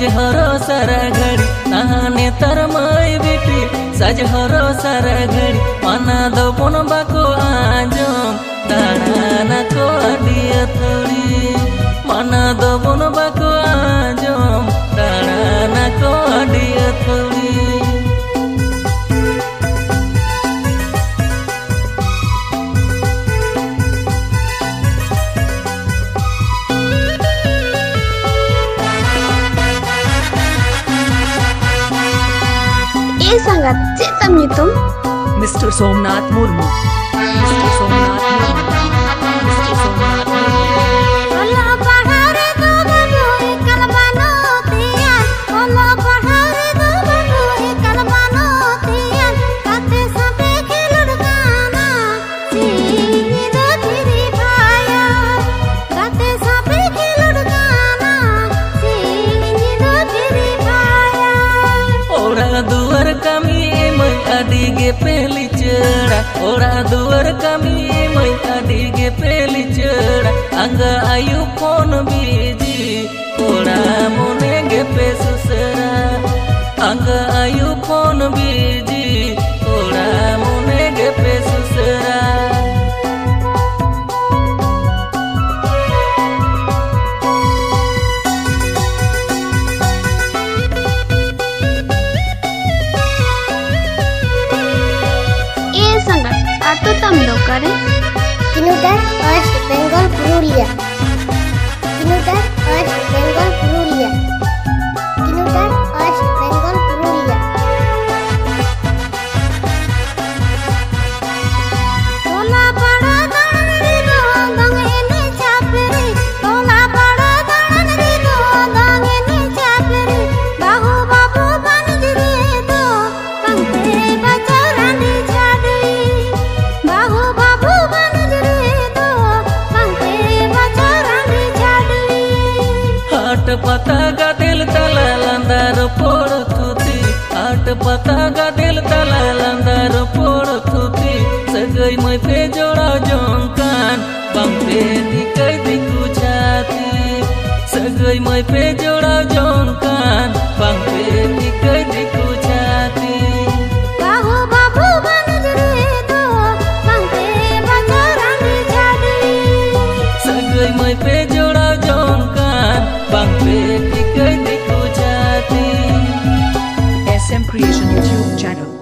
सजहरो सारा घड़ी नहाने तर माई बेटी सजहरो सारा घड़ी मना दो पुन बाको आजम दाना को दिया थोड़ी मना दो पुन बाको आजम दाना को दिया थोड़ी sangat cetam itu Mr. Somnath Murmu. Mr. Somnath Murmu. Mr. Somnath Murmu. Allah bahare do banu ikan banu tian Allah bahare do banu ikan banu tian kate sampe khilud gana sini do thiri bhaya kate sampe khilud gana sini do thiri bhaya ora duar kami mai adige peli chera ora duar kami mai adige peli chera angga ayu pon biji ora mone ge pe susera angga ayu pon biji ora mone ge pe susera atau tamdo kare Kinudar West Bengal Purulia Kinudar West Bengal Purulia Kinudar West Bengal Purulia Tola pada danan ri dong ene chapri Tola pada danan ri dong ene chapri Bahu babu banjri do pangte bajaran di chadri Bahu babu banjri do pangte bajaran di chadri Hat pata gadil tala landar por thuti Hat pata gadil tala landar por thuti Sagai mai pe jora jongkan bang pe dikai diku chati Sagai mai pe jora jongkan bang pe dikai diku chati Bahu babu banjri do pangte bajaran di chadri Sagai mai pe jora jongkan bang pe dikai diku chati SM Creation YouTube channel.